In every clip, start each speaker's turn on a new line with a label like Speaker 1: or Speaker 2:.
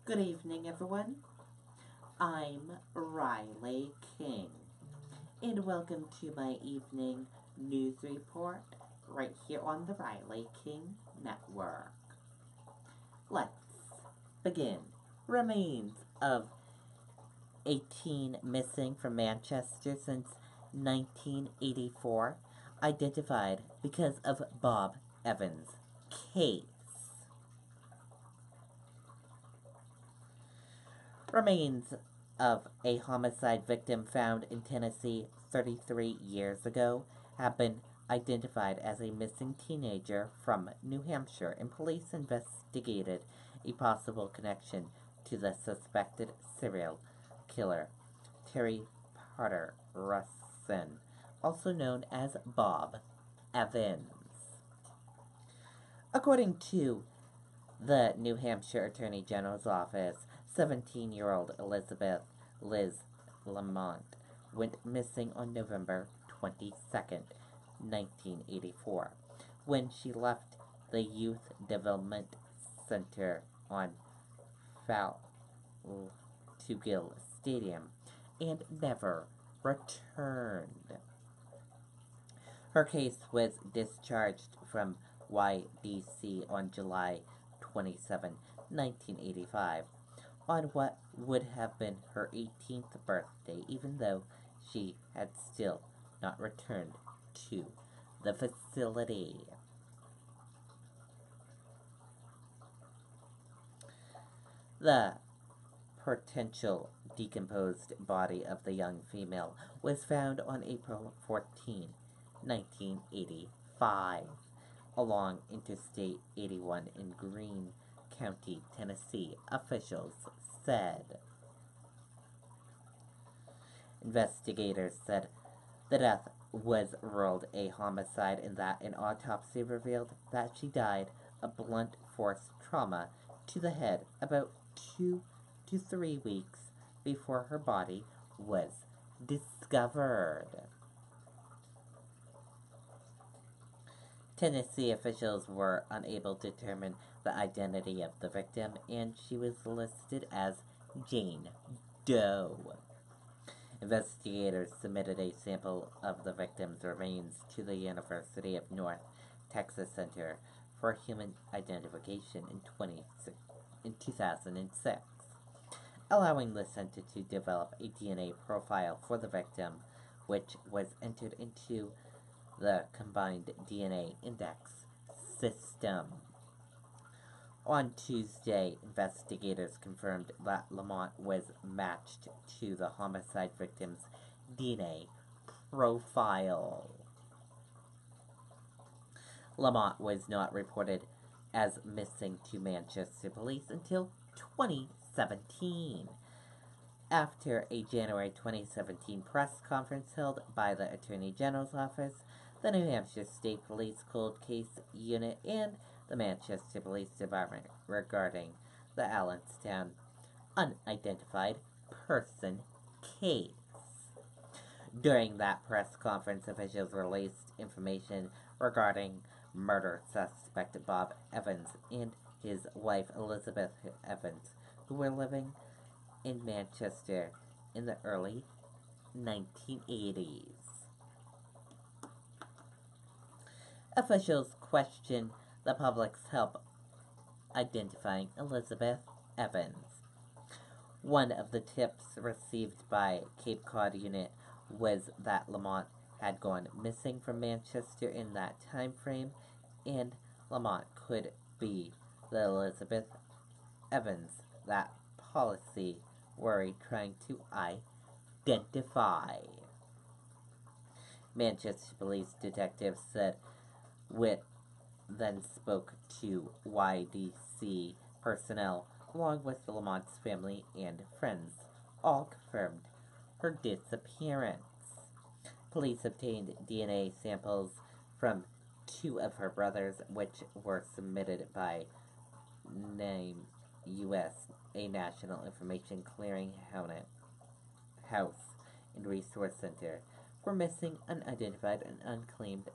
Speaker 1: Good evening, everyone. I'm Riley King, and welcome to my evening news report right here on the Riley King Network. Let's begin. Remains of 18 missing from Manchester since 1984 identified because of Bob Evans' case. Remains of a homicide victim found in Tennessee 33 years ago have been identified as a missing teenager from New Hampshire, and police investigated a possible connection to the suspected serial killer, Terry Potter Russin, also known as Bob Evans. According to the New Hampshire Attorney General's office, 17-year-old Elizabeth Liz Lamont went missing on November 22nd, 1984, when she left the Youth Development Center on Faltugill Stadium and never returned. Her case was discharged from YDC on July 27, 1985, on what would have been her 18th birthday, even though she had still not returned to the facility. The potential decomposed body of the young female was found on April 14, 1985, along Interstate 81 in Greene County, Tennessee, officials said. Investigators said the death was ruled a homicide and that an autopsy revealed that she died of blunt force trauma to the head about 2 to 3 weeks before her body was discovered. Tennessee officials were unable to determine the identity of the victim, and she was listed as Jane Doe. Investigators submitted a sample of the victim's remains to the University of North Texas Center for Human Identification in 2006, allowing the center to develop a DNA profile for the victim, which was entered into the Combined DNA Index system. On Tuesday, investigators confirmed that Lamont was matched to the homicide victim's DNA profile. Lamont was not reported as missing to Manchester police until 2017, after a January 2017 press conference held by the Attorney General's office, the New Hampshire State Police Cold Case Unit, and the Manchester Police Department regarding the Allenstown unidentified person case. During that press conference, officials released information regarding murder suspect Bob Evans and his wife Elizabeth Evans, who were living in Manchester in the early 1980s. Officials questioned the public's help identifying Elizabeth Evans. One of the tips received by Cape Cod unit was that Lamont had gone missing from Manchester in that time frame, and Lamont could be the Elizabeth Evans that policy were trying to identify. Manchester police detectives said Witt then spoke to YDC personnel along with Lamont's family and friends. All confirmed her disappearance. Police obtained DNA samples from 2 of her brothers, which were submitted by NAME US, a National Information Clearing House and Resource Center, for missing, unidentified, and unclaimed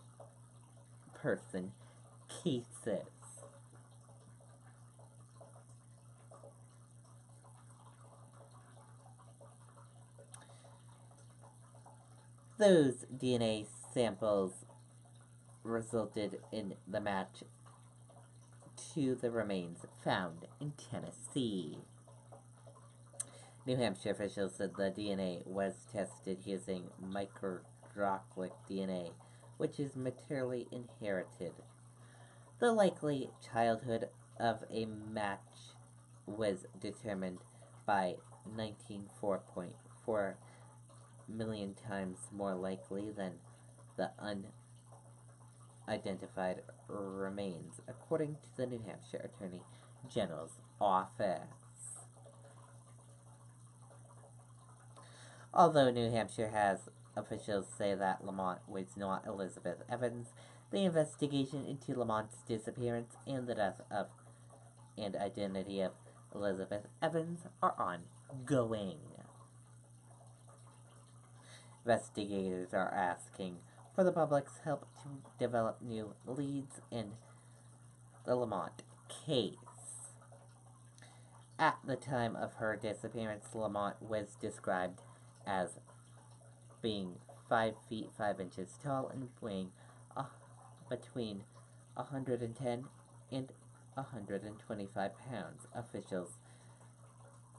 Speaker 1: person cases. Those DNA samples resulted in the match to the remains found in Tennessee. New Hampshire officials said the DNA was tested using microdroplet DNA, which is materially inherited. The likely childhood of a match was determined by 19.4 million times more likely than the unidentified remains, according to the New Hampshire Attorney General's office. Although New Hampshire has officials say that Lamont was not Elizabeth Evans, the investigation into Lamont's disappearance and the death of and identity of Elizabeth Evans are ongoing. Investigators are asking for the public's help to develop new leads in the Lamont case. At the time of her disappearance, Lamont was described as being 5 feet 5 inches tall and weighing between 110 and 125 pounds. Officials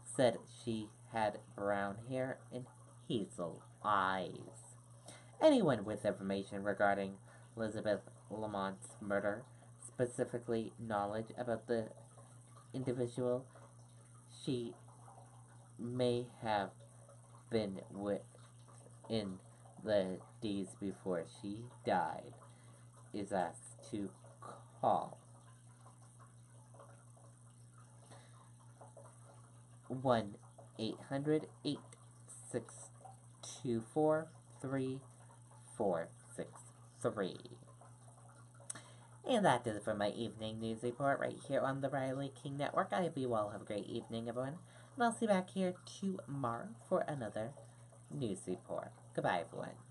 Speaker 1: said she had brown hair and hazel eyes. Anyone with information regarding Elizabeth Lamont's murder, specifically knowledge about the individual she may have been with in the days before she died, is asked to call 1-800-862-4363. And that is it for my evening news report right here on the Riley King Network. I hope you all have a great evening, everyone. And I'll see you back here tomorrow for another news report. Goodbye, everyone.